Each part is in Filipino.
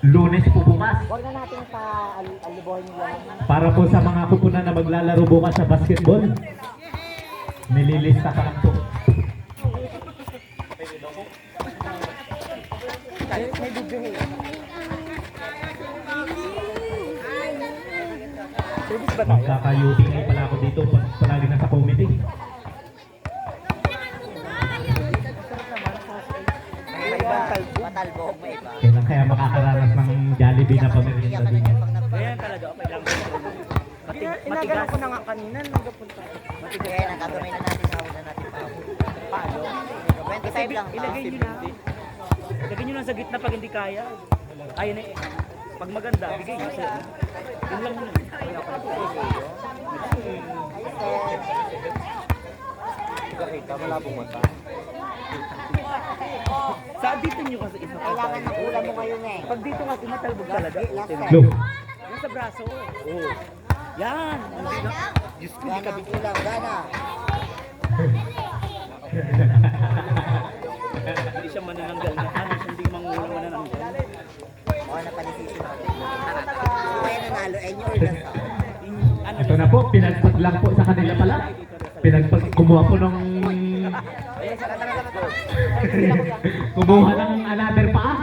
Lunes po bukas. Huwag na natin alibuhin yung lahat. Para po sa mga kupunan na maglalaro bukas sa basketball. Nililista ka lang po. May video eh. Service ba tayo? Magkaka-UTI pala ako dito pag palagi nasa committee. May ibang talbo. May iba. Kailan kaya makakaranas ng Jollibee na pamerienda din? Ayan talaga, okay lang. Inagalan ko na nga kanina nung napunta. Kaya nagagawin na natin sa una natin pa. Paano? 25 lang. Ilagay nyo na. Ilagay nyo lang sa gitna pag hindi kaya. Ayun eh. Pag maganda, bigay nyo sa yun lang muna. Kita, malabong mata. Sa dito nyo kasi isa. Kailangan ng ulam mo ngayon eh. Pag dito kasi matalbog talaga. Look, Yung sa braso. Oo. Yan. Hindi na. Diyos ko, hindi Gana ka ang ulam, gana. Hindi siya manananggal na. Hindi mangulang manananggal. O, napanisisi natin. Kaya nanalo, enyo or lasa. Ano? ito na po, pinagpag lang po sa kanila pala. Pinagpag, kumuha po ng... kumuha ng another paa.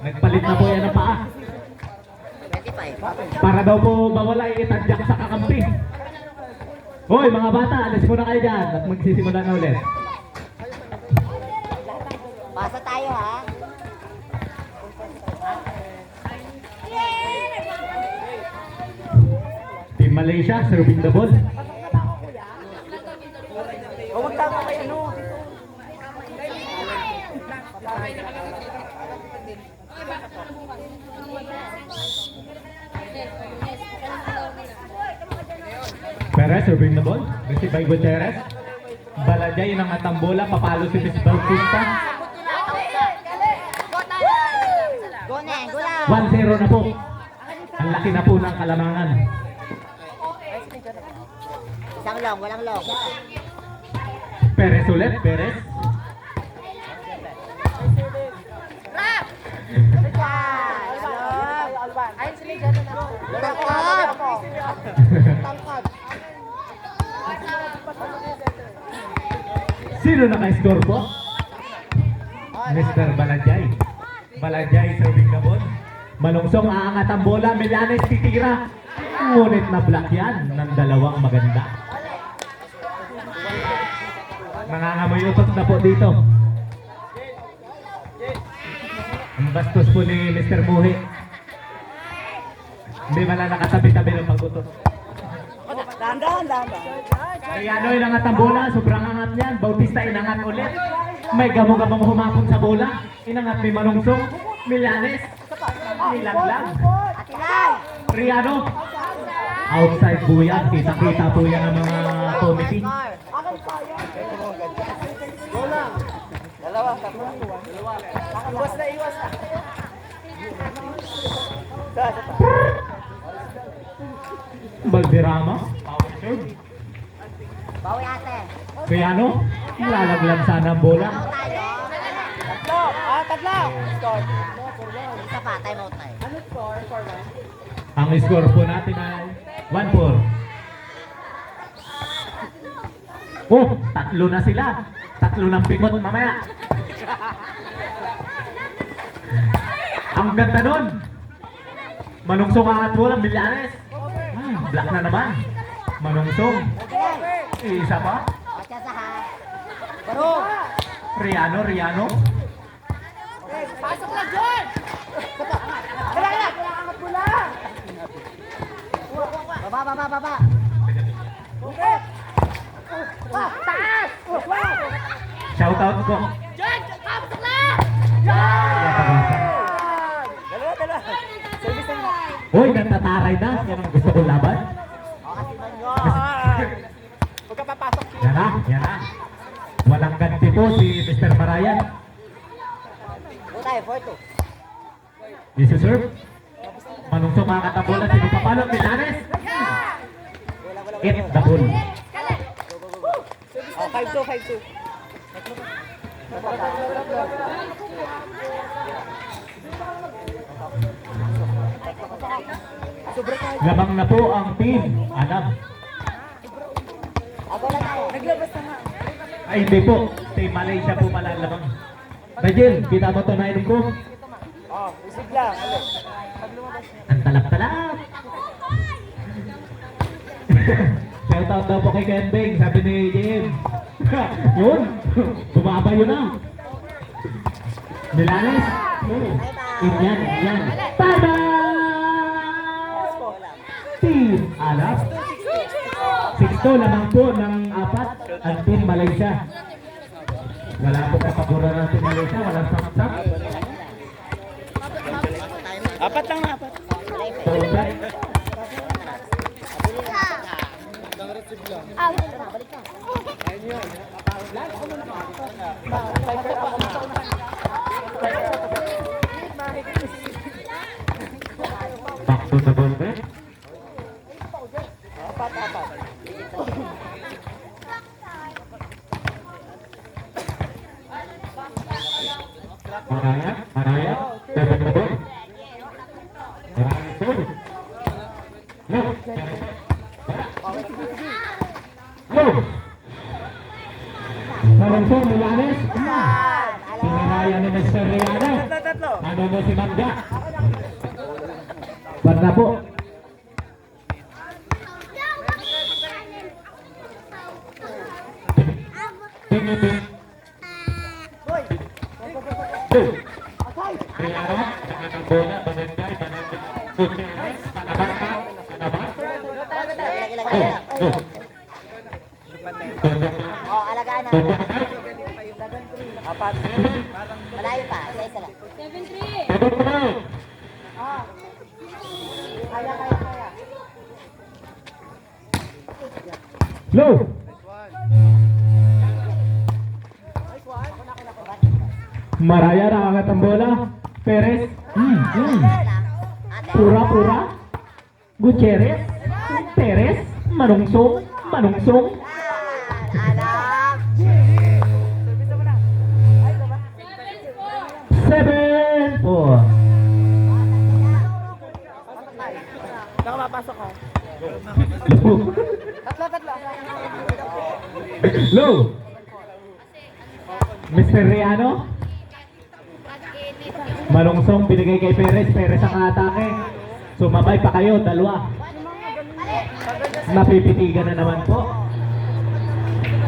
Nagpalit na po yan ng paa. 25. Para daw po mawala itadyak sa kakampi. Hoy mga bata, alis muna kayo dyan at magsisimula na ulit. Pasa tayo ha. Team Malaysia, serving the ball. O, magtama kayo ano. Perez, serving the ball. Received by Gutierrez. Balajay ng atambola, papalo si Miss Bautista. Go na, go lang. 1-0 na po. Ang laki na po ng kalamangan. Isang long, walang long. Perez ulit, Perez. Sino naka-score po? Mr. Balajay. Balajay serving the ball. Malungsong aangat ang bola. Milanes titira. Ngunit na block yan ng dalawang maganda. Nangangamoy utot na po dito. Ang bastos po ni Mr. Muhi. Hindi pala nakatabi-tabi ng pag-utot. Dahan-dahan. Riano inangat ang bola, sobrang angat niyan. Bautista inangat ulit. May gamo-gamong humapon sa bola. Inangat ni Malungsong. Milanes. Nilaglag. Atilay! Riano. Outside po yan. Kita-kita po yan ng mga committee. Dalawa, tatlo. Iwas na, iwas na. Balderrama. Power serve. Bawi ate. Riano. Lalaglag sana ang bola. Out tayo. Tatlo! Tatlo! Score. Isa pa, time out tayo. Ano score? 4-1? Ang score po natin ay 1-4. Oh, tatlo na sila. Tatlo ng pikot mamaya. Ang ganda nun. Manungsong angat bola, Milanes. Black na naman. Manungsong. Isa pa. Matya sa ha. Barong! Riano. Pasok na, John! Kailangan! Kailangan mo lang! Baba! Okay! Taas! Shout out ko. John! Pasok na! Dalawa! Service na mo. Hoy, natataray na. Yan ang gusto kong laban. Huwag ka papasok. Yan na. Walang ganti po si Mr. Marayan. Go tayo, 4-2. This is serve. Manungsong angat ang bola. Sino papalo? Milanes. Hit the ball. 5-2. Lamang na po ang team. Alam. Bola tayo. Naglabas na nga. Ay, hindi po. Team Malaysia po malalabang. Rajel, kita mo ito na inom ko. Oh, isig lang. Ang talap-talap. Shoutout daw po kay Ken Beng, sabi ni JM. Yun, bumaba yun na. Milanes. Inyan, inyan. Tada! Team Alap. 6-2 lamang po ng 4 ang Team Malaysia. Wala po kapaguran ng Team Malaysia, walang samsam. Apat lang, apat. Back to the ball back. Maraya, Maraya, dapat na ball. Maraya, ball. No. No. Malungsong Milanes. Pinaraya ni Mr. Riano. Tatlo. Ano mo si Mangga? Ba't na po? Tingin-tingin. Two. Riano, nakatang bola, Banangay, Gutierrez, Panabaka, Go. Oh, alagaan na. Apat. Malayo pa. Isa lang. 7-3. Kaya. Low. Maraya nakakat ang bola. Perez. Pura. Gutierrez. Perez. Manungsong. Alam. 7-4. Nakapapasok ko. Low. Mr. Riano. Malungsong binigay kay Perez. Perez ang atake. Sumabay pa kayo, dalawa. Napipitigan na naman po.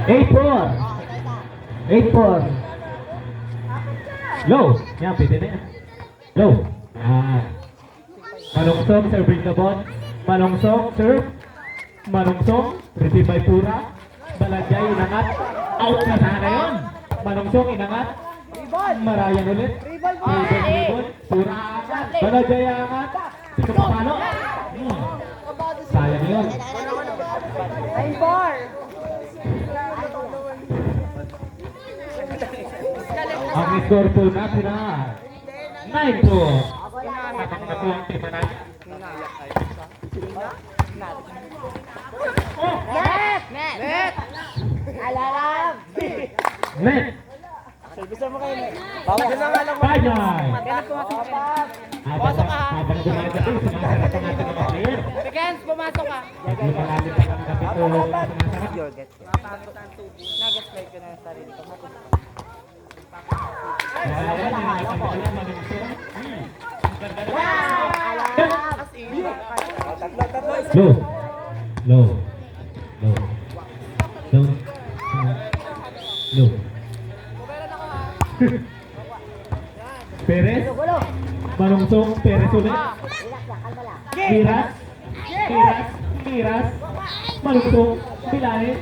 8-4. 8-4. Low. Yan, pwede na yan. Low. Malungsong, serving the ball. Malungsong, serve. Malungsong, receive by Pura. Balajay, inangat. Out na sana yun. Malungsong, inangat. Marayan ulit. Ribon. Pura angat. Balajay angat. Ito pa palo. Sayang yun. 9-4. Ang score po natin ay 9-4. Kapag na po ang timanay. Net. Alarm. Net. Service mo kayo. Bajay. Pumasok ka. Habang gumagabi, sumasarap ang ating mga player. Seconds, pumasok ka. Hindi marami pa ang kapitulo na sumasarap. Nag-get play ko na yung sarili ko. Kaya yan, yung mga kapitulo, malungsong. Low. Low. Low. Low. Low. Perez. Malungsong. Perez ulit. Miras. Malungsong. Milanes.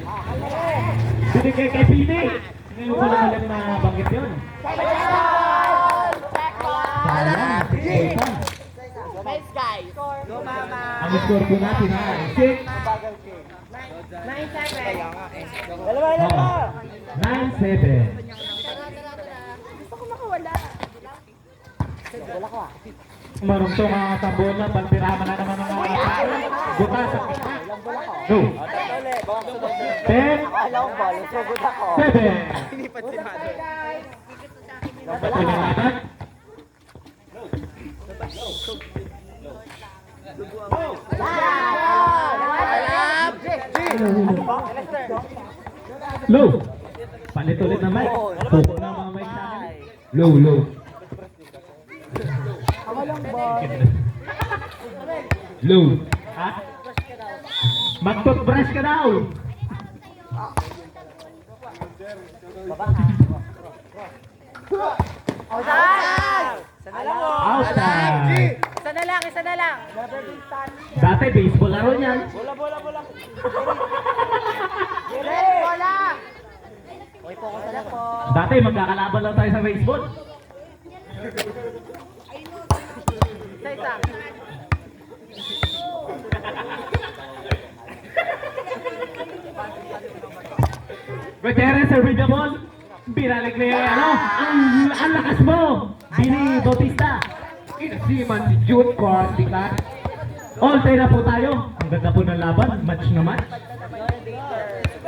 Binigay kay Pini. Ngayon ko lang alam na banggit yun. Sayang. Nice guys. Ang score po natin ay 6. 9-7. Dalawa. 9-7. Marungsong ang tambola, pagpiraman na naman ang mga tao. Bukas sa kita. Go. 10. Alam ko ba? Lusugod ako. 7. Pinipat si Mother. Pinangatat. Low. Palit ulit na mic. Tuko na mga mic sa akin. Low, low. Low. Ha? Mag-toothbrush ka daw. Outside. Isa na lang, isa na lang. Dati baseball laro niyan. Bola. Uy, focus na lang po. Dati magkakalaban lang tayo sa baseball. Isa. Gutierrez, serving the ball. Binalik na yung ano. Ang lakas mo. Billy Bautista. Inasiman si Jude Cortican. All day na po tayo. Ang ganda po ng laban. Match na match.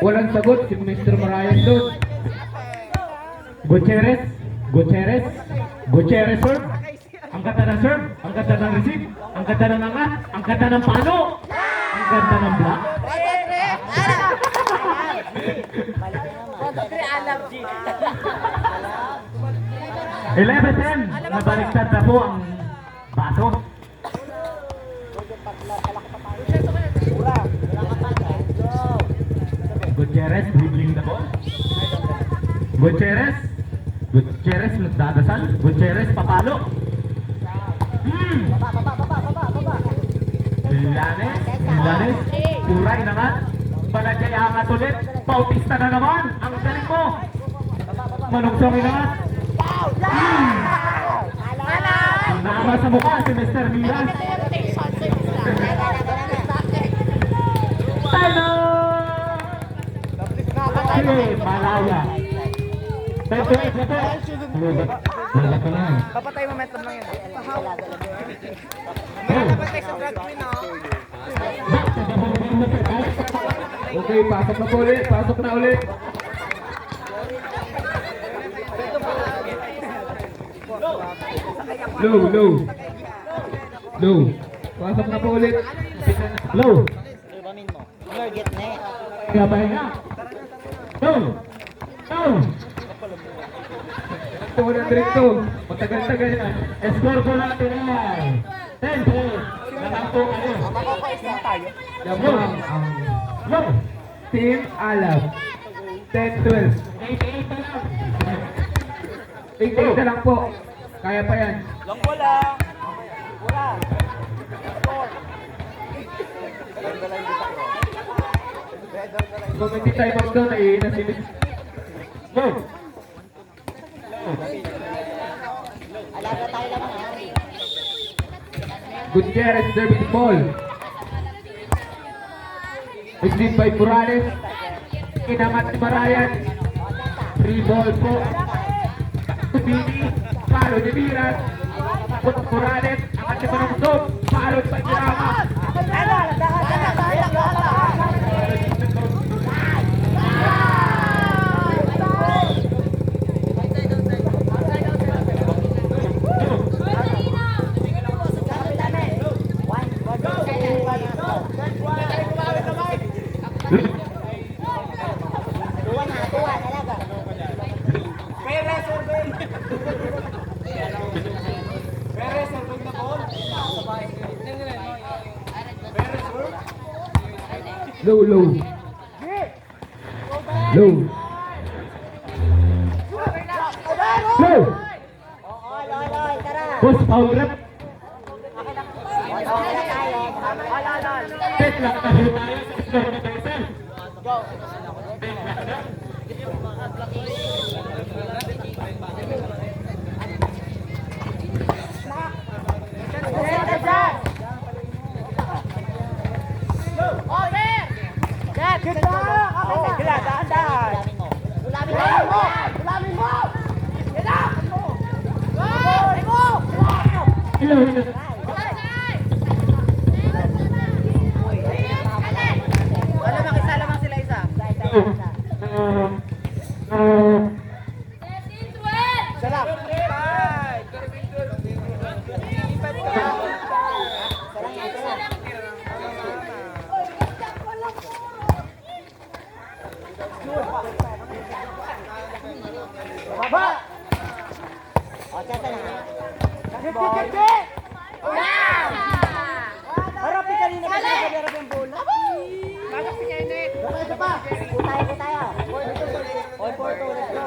Walang sagot si Mr. Marian doon. Gutierrez serve. Ang ganda ng serve. Ang ganda ng receive. Ang ganda ng angat. Ang ganda ng palo. Ang ganda ng block. Alam, G. 11-10. Nabaliktad na po ang baso. Gutierrez dribbling the ball. Gutierrez nagdadasal. Gutierrez papalo. Milanes. Puray naman. Balagay angat ulit. Bautista na naman. Ang galing mo. Manungsong inangat. Naama sa mukha si Mr. Milan. Talo! Okay, Malaya. 28 na to. Wala ka na. Papatay momentum lang yan. Oh. Okay, pasok na po ulit. Pasok na ulit. Low. Pasok na po ulit. Low. Ibamin mo. Target net. Kaya pahinga. Low. Ito na direkto. Matagal-tagal yan. Score ko natin ay 10-10. Nalang po kayo. Yabang ang Low. Team Alam. 10-12. 8-8 na lang po. Kaya pa yan. Long bola. Kung hindi tayo mag-down ay nasilip. Go! Alaga tayo lang. Gutierrez serving the ball. Received by Morales. Inangat ni Marayan. Free ball po. Tubini. Palo ni Miras. Morales. Angat ni Manungsog. Palo ni Pagirama. Tuwan, alaga. Low. Oo, lol, tara. Boss, foul rep. Okay na tayo. Set lang tayo tayo sa score na tayo. Hello. Makisala sila isa. Salam. Harapin kanina kasi nagkadarap yung bola. Tayo tayo. All for two, let's go.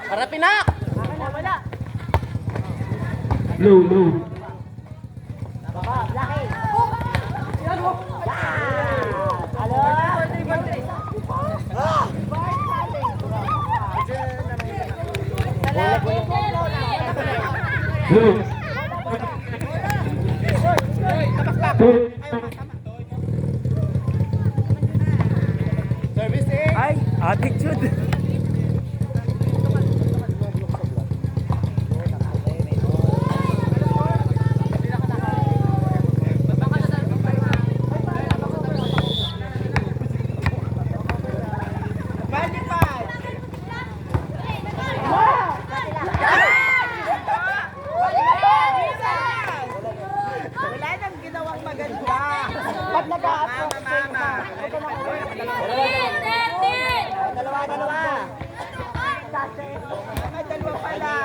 Harapin na! Blue. Baba, Blackie. Blue. Two. Ay, attitude. Wala nang ginawang maganda. Ba't nag-a-approach kayo na? Dalawa. Mga dalawa pala.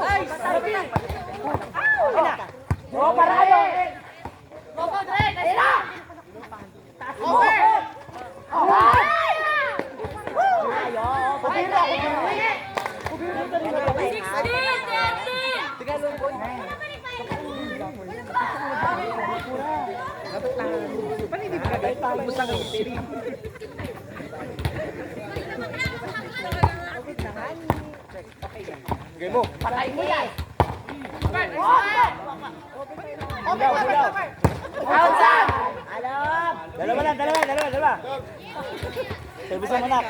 Ay, sabi! Oh, parayo! Dalawa. Service mo anak.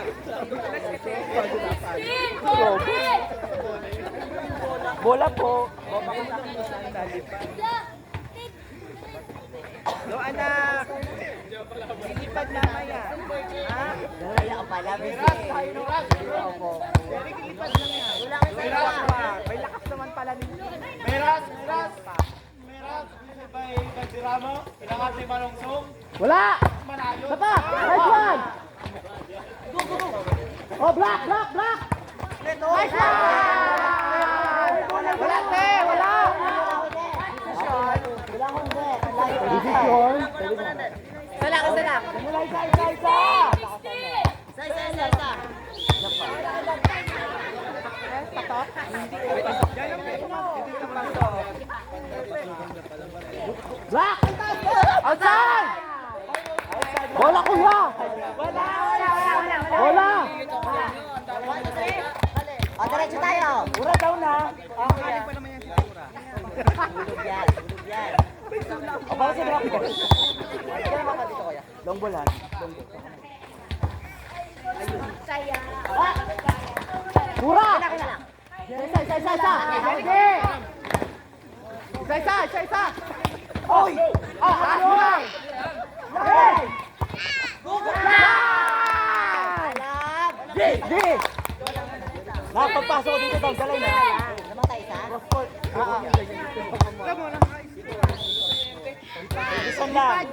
Bola po. No, anak. Ilipad mamaya. Ha? Wala ka pala, baby. Opo. Very ilipad lang yan. Wala ka sa iba. May lakas naman pala ninyo. Meras, ilangat si Malungsong. Wala! Malayo. Sapa! Nice one! Oh, block! Nice one! Wala, te! Wala! Wala akong bet. Layo. Decision. Sala. Mula isa! Isa. Block! Outside! Bola kuya! Bola! O, diretso tayo. Ura daw na. Bulog yan. O, para sa drop. Long ball ha. Ura! Isa! Sige! Isa! Oy! Ano lang! Hey! Di! Nakapagpasok dito daw, dalay na. Namatay isa. Ibisan lang.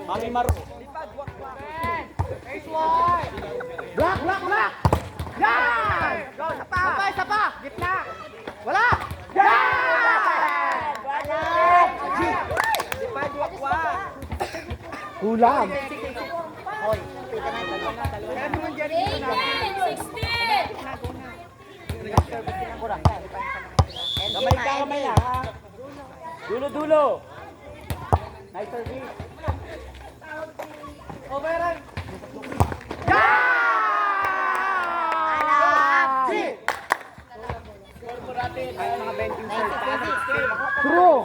Mami Maro. Block! Yan! Sapa! Gitna! Wala! Yan! Lipad, wakwak! Kulang! Hoy, pita na ito. Kamay na, ha? Dulo! Nice service! Overrun! True!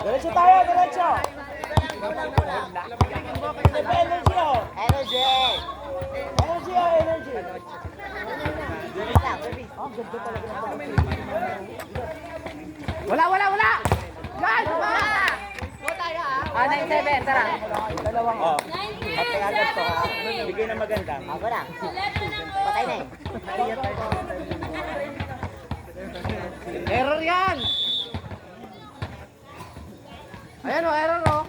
Diretso tayo! Energy! Wala! Guys! Ano yung 7? Tara. Dalawang. At agad to. Bigay na maganda. Ako na. Error yan! Ayan o, error o.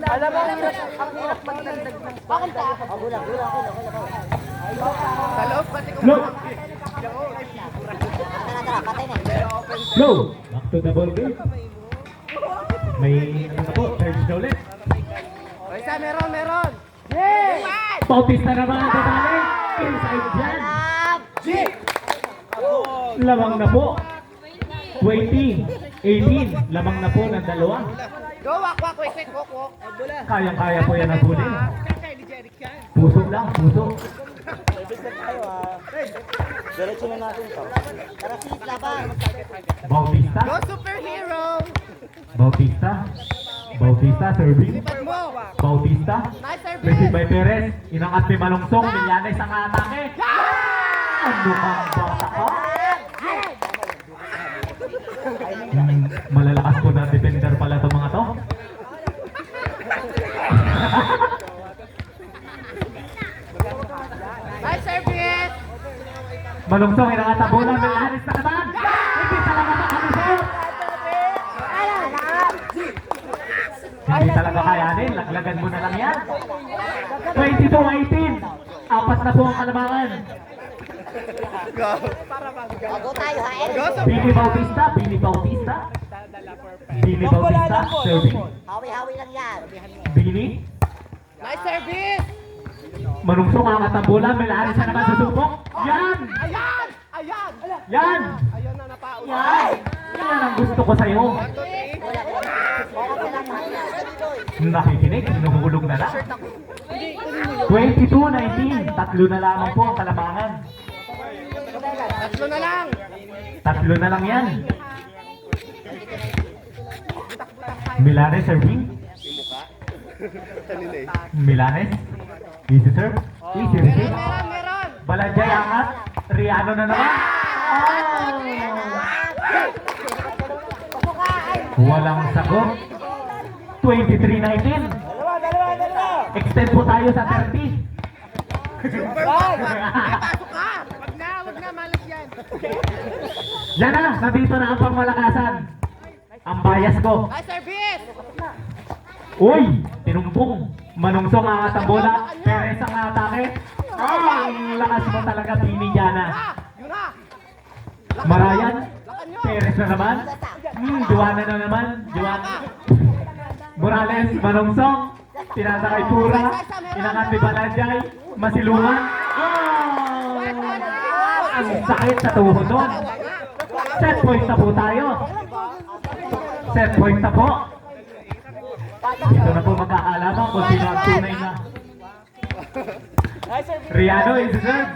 Alam mo, ang hirap magdagdag ng bakit ka? Sa loob, pati kung Look! Patay na. Flow! Back to the ball game. May ano po, third na ulit. isa, meron! Yes! Bautista naman ang babalik. Inside dyan. Lamang na po. 20, 18. Lamang na po ng dalawa. Go, wak, quick, walk. Kayang-kaya po yan ang kunin. Puso lang, puso. Tara, sis, laban. Bautista. Go, superhero! Bautista serving. Pad mo! Bautista. Nice service! Received by Perez. Inangat ni Malungsong. Millanes ang atake. Ano kang bata ka? Malalakas po na defender pala itong mga to. Nice service! Malungsong, inangat ang bola. Millanes na naman. Hindi talaga makamisot. Hindi talaga kayanin. Laglagan mo na lang yan. 22-18. Apat na po ang kalamangan. Go tayo, ha? Billy Bautista. Serving. Hawi-hawi lang yan. Billy. Nice service! Manungsong angat ang bola. Millanes na naman susubok. Yan! Ayan! Yan! Ayun na, napaus. Yan! Yan ang gusto ko sa'yo. Nakikinig, hinuhulog na lang. 22-19, tatlo na lamang po ang kalamangan. Tatlo na lang! Tatlo na lang yan. Millanes serving. Millanes. Easy serve. Easy receive. Meron! Balanjay angat. Riano na naman. Oh! Walang sagot. 23-19. Extend po tayo sa 30. Pasok ka! Wag na, malas yan. Yan na, nandito na ang pangmalakasan. Ang bias ko. Nice service! Uy! Tinumpong. Manungsong angat ang bola. Perez ang atake. Ang lakas mo talaga, Pinillana. Yun na! Marayan. Perez na naman. Juana na naman. Juana. Morales, Manungsong. Tinasakay Pura. Inangat ni Balanjay. Masilungan. Oh! Ang sakit sa tuhod nun. Set point na po tayo. Set point na po. Dito na po magkakaalaman kung sino ang tunay na. Riano is deserved.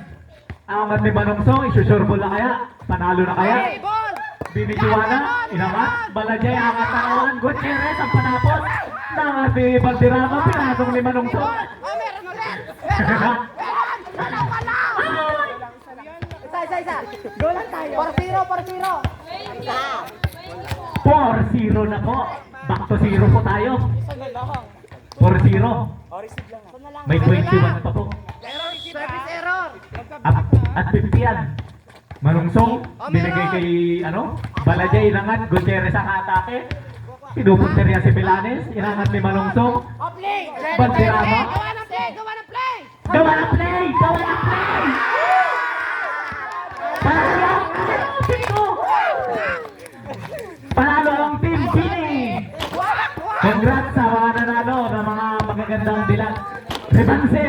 Angat ni Manungsong, isusurbol na kaya? Panalo na kaya? Ball! Binijuana, inangat, Balanjay, angat na naman, Gutierrez ang panapos. Nangat ni Valderrama, pinasok ni Manungsong. Oh, meron ulit! Meron! Wala! Isa. Go lang tayo. 4-0. 4-0 na po. Back to 0 po tayo. 4-0. May 21 pa po. Service error. At 50 yan. Manungsong, binigay kay Balanjay, inangat, Gutierrez ang atake. Pinupunter niya si Millanes, inangat ni Manungsong. Play! Valderrama. Gawa ng play! Gawa ng play! Panalo ang Team Pini! Congrats sa mga nanalo ng mga magagandang bilang. Rebanse!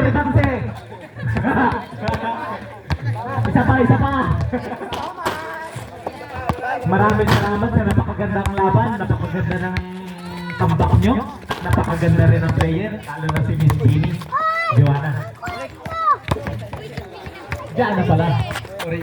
Isa pa! Maraming salamat sa napakagandang laban, napakaganda ng comeback nyo, napakaganda rin ang player, lalo na si Miss Pini. Joanna. Diyan na pala. Sorry.